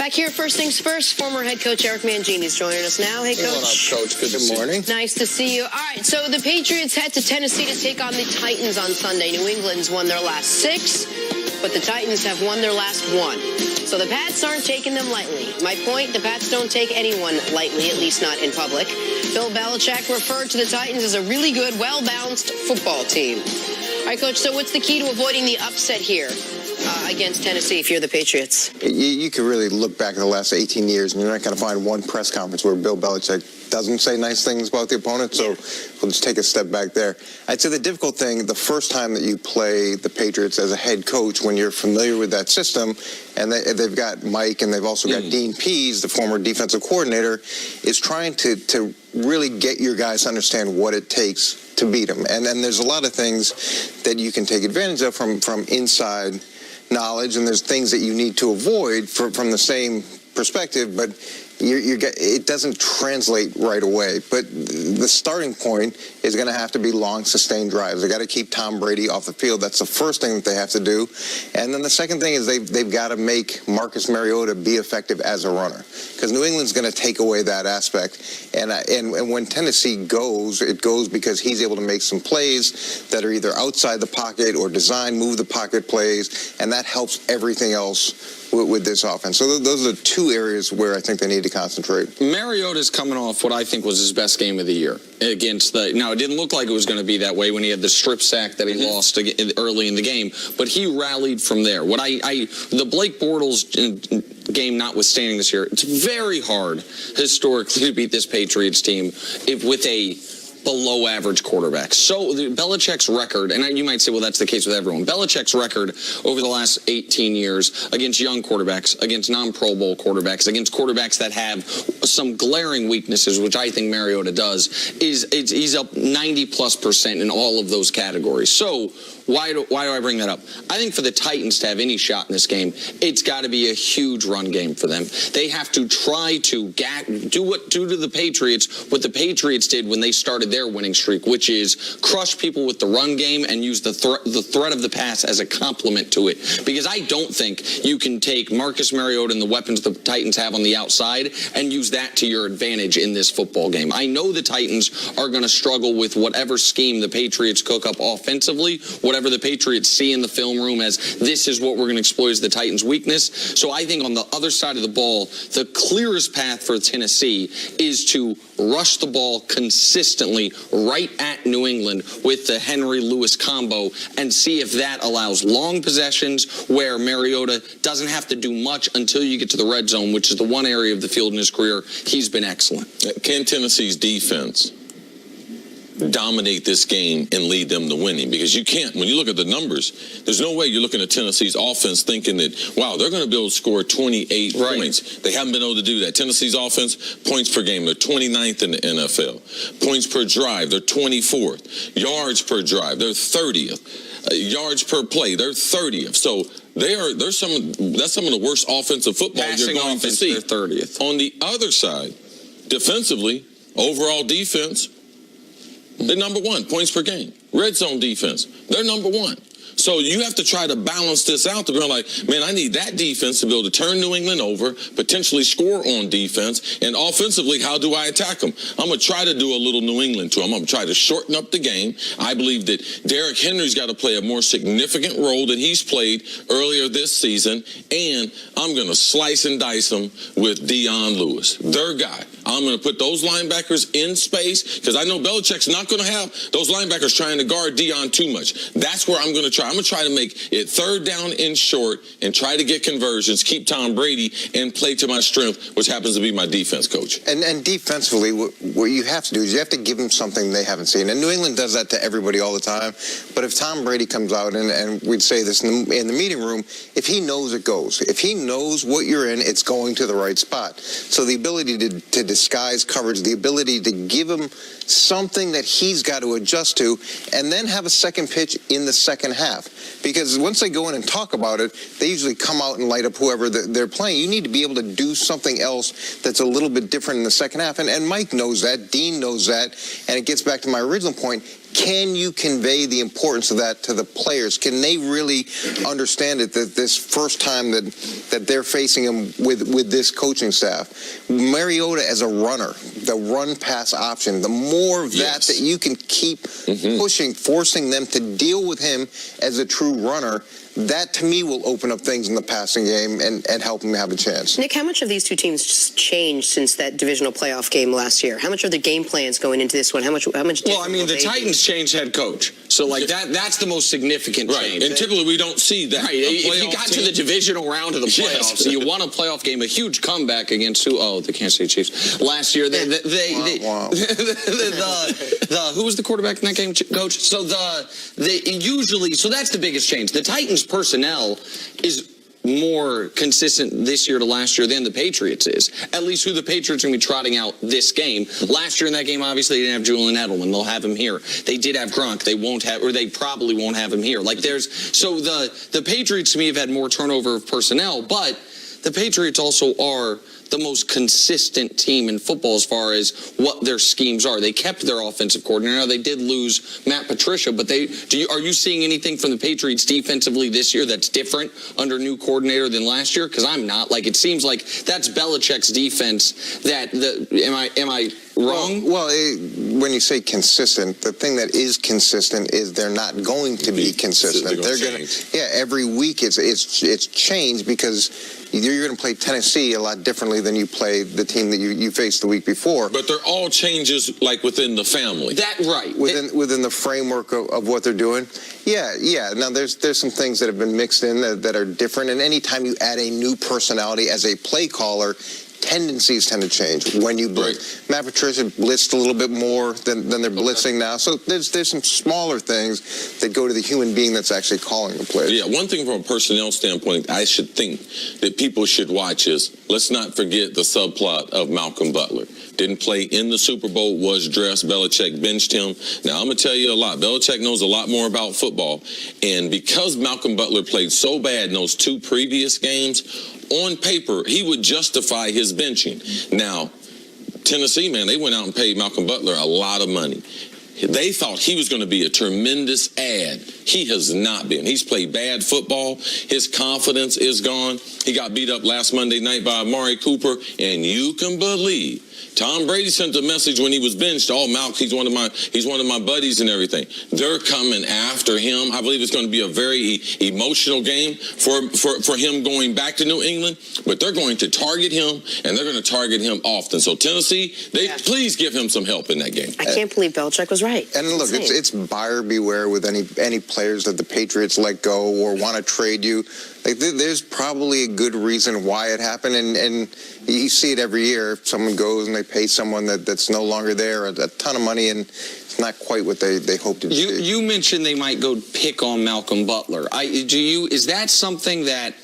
Back here, first things first, former head coach Eric Mangini is joining us now. Hey, Coach. What up, Coach? Good morning. Nice to see you. All right, so the Patriots head to Tennessee to take on the Titans on Sunday. New England's won their last 6, but the Titans have won their last 1. So the Pats aren't taking them lightly. My point, the Pats don't take anyone lightly, at least not in public. Bill Belichick referred to the Titans as a really good, well-balanced football team. All right, Coach, so what's the key to avoiding the upset here against Tennessee if you're the Patriots? You can really look back at the last 18 years, and you're not going to find one press conference where Bill Belichick doesn't say nice things about the opponent, so we'll just take a step back there. I'd say the difficult thing, the first time that you play the Patriots as a head coach, when you're familiar with that system, and they've got Mike and they've also got Dean Pease, the former defensive coordinator, is trying to really get your guys to understand what it takes to beat them. And then there's a lot of things that you can take advantage of from inside knowledge, and there's things that you need to avoid from the same perspective, but it doesn't translate right away. But the starting point is going to have to be long, sustained drives. They got to keep Tom Brady off the field. That's the first thing that they have to do. And then the second thing is they've got to make Marcus Mariota be effective as a runner, because New England's going to take away that aspect. And when Tennessee goes, it goes because he's able to make some plays that are either outside the pocket or move the pocket plays, and that helps everything else with this offense. So those are the two areas where I think they need to concentrate. Mariota's coming off what I think was his best game of the year against the. Now, it didn't look like it was going to be that way when he had the strip sack that he lost early in the game, but he rallied from there. The Blake Bortles game notwithstanding this year, it's very hard historically to beat this Patriots team with a below average quarterback. So Belichick's record, and you might say, well, that's the case with everyone. Belichick's record over the last 18 years against young quarterbacks, against non-Pro Bowl quarterbacks, against quarterbacks that have some glaring weaknesses, which I think Mariota does, he's up 90+% in all of those categories. So why do I bring that up? I think for the Titans to have any shot in this game, it's got to be a huge run game for them. They have to try to do to the Patriots what the Patriots did when they started their winning streak, which is crush people with the run game and use the threat of the pass as a complement to it. Because I don't think you can take Marcus Mariota and the weapons the Titans have on the outside and use that to your advantage in this football game. I know the Titans are going to struggle with whatever scheme the Patriots cook up offensively, whatever the Patriots see in the film room as this is what we're going to exploit as the Titans' weakness. So I think on the other side of the ball, the clearest path for Tennessee is to rush the ball consistently right at New England with the Henry-Lewis combo and see if that allows long possessions where Mariota doesn't have to do much until you get to the red zone, which is the one area of the field in his career he's been excellent. Can Tennessee's defense dominate this game and lead them to winning? Because you can't. When you look at the numbers, there's no way you're looking at Tennessee's offense thinking that, wow, they're going to be able to score 28 points. They haven't been able to do that. Tennessee's offense, points per game, they're 29th in the NFL. Points per drive, they're 24th. Yards per drive, they're 30th. Yards per play, they're 30th. So that's some of the worst offensive football you're going to see. They're 30th. On the other side, defensively, overall defense, they're number 1, points per game. Red zone defense, they're number 1. So you have to try to balance this out to be like, man, I need that defense to be able to turn New England over, potentially score on defense, and offensively, how do I attack them? I'm going to try to do a little New England to them. I'm going to try to shorten up the game. I believe that Derrick Henry's got to play a more significant role than he's played earlier this season, and I'm going to slice and dice them with Dion Lewis, their guy. I'm going to put those linebackers in space because I know Belichick's not going to have those linebackers trying to guard Dion too much. That's where I'm going to try. I'm going to try to make it third down and short and try to get conversions, keep Tom Brady, and play to my strength, which happens to be my defense, Coach. And defensively, what you have to do is you have to give them something they haven't seen. And New England does that to everybody all the time. But if Tom Brady comes out, and we'd say this in the meeting room, if he knows it goes, if he knows what you're in, it's going to the right spot. So the ability to disguise coverage, the ability to give him something that he's got to adjust to, and then have a second pitch in the second half. Because once they go in and talk about it, they usually come out and light up whoever they're playing. You need to be able to do something else that's a little bit different in the second half. And Mike knows that. Dean knows that. And it gets back to my original point. can you convey the importance of that to the players? Can they really understand it, that this first time that they're facing him with this coaching staff? Mariota as a runner, the run-pass option, the more of that that you can keep pushing, forcing them to deal with him as a true runner, that to me will open up things in the passing game and help him have a chance. Nick, how much have these two teams changed since that divisional playoff game last year? How much are the game plans going into this one? How much? Well, I mean, the Titans changed head coach, so like that's the most significant change. And typically we don't see that. Right. If you got to the divisional round of the playoffs, and you won a playoff game, a huge comeback against the Kansas City Chiefs last year. Who was the quarterback in that game, coach? So so that's the biggest change. The Titans personnel is more consistent this year to last year than the Patriots is. At least who the Patriots are going to be trotting out this game. Last year in that game, obviously, they didn't have Julian Edelman. They'll have him here. They did have Gronk. They probably won't have him here. So the Patriots to me have had more turnover of personnel, but the Patriots also are the most consistent team in football as far as what their schemes are. They kept their offensive coordinator. Now, they did lose Matt Patricia, but are you seeing anything from the Patriots defensively this year that's different under new coordinator than last year? Because I'm not. It seems like that's Belichick's defense. Am I wrong? Well, when you say consistent, the thing that is consistent is they're not going to be consistent. They're going to, every week it's changed because you're going to play Tennessee a lot differently than you play the team that you faced the week before. But they're all changes within the family. Within the framework of what they're doing. Yeah. Now there's some things that have been mixed in that are different, and anytime you add a new personality as a play caller, tendencies tend to change when you blitz. Matt Patricia blitzed a little bit more than they're blitzing now. So there's some smaller things that go to the human being that's actually calling the play. Yeah, one thing from a personnel standpoint I should think that people should watch is, let's not forget the subplot of Malcolm Butler. Didn't play in the Super Bowl, was dressed. Belichick benched him. Now, I'm going to tell you a lot. Belichick knows a lot more about football. And because Malcolm Butler played so bad in those two previous games, on paper, he would justify his benching. Now, Tennessee, man, they went out and paid Malcolm Butler a lot of money. They thought he was going to be a tremendous add. He has not been. He's played bad football. His confidence is gone. He got beat up last Monday night by Amari Cooper, and you can believe Tom Brady sent a message when he was benched. Malk, he's one of my buddies and everything. They're coming after him. I believe it's going to be a very emotional game for him going back to New England. But they're going to target him, and they're going to target him often. So Tennessee, please give him some help in that game. I can't believe Belichick was right. And look, it's buyer beware with any players that the Patriots let go or want to trade you. There's probably a good reason why it happened, and you see it every year. If someone goes and they pay someone that's no longer there a ton of money, and it's not quite what they hoped to do. You mentioned they might go pick on Malcolm Butler. Is that something that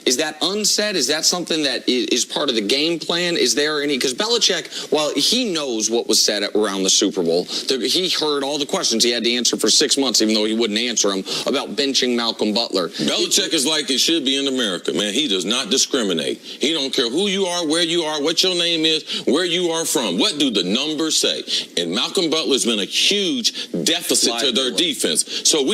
is that unsaid? Is that something that is part of the game plan? Is there any? Because Belichick, while he knows what was said around the Super Bowl, he heard all the questions he had to answer for 6 months, even though he wouldn't answer them, about benching Malcolm Butler. Belichick is like it should be in America, man. He does not discriminate. He don't care who you are, where you are, what your name is, where you are from. What do the numbers say? And Malcolm Butler's been a huge deficit to their defense. So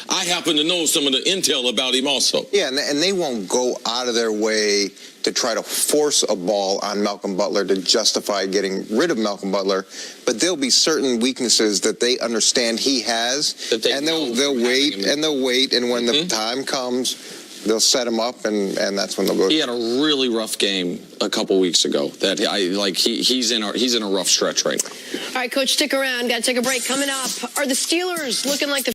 I happen to know some of the intel about him also. Yeah, and they won't go out of their way to try to force a ball on Malcolm Butler to justify getting rid of Malcolm Butler, but there'll be certain weaknesses that they understand he has, and they'll wait, and when the time comes, they'll set him up, and that's when they'll go. He had a really rough game a couple weeks ago. He's in a rough stretch right now. All right, Coach, stick around. Got to take a break. Coming up, are the Steelers looking like the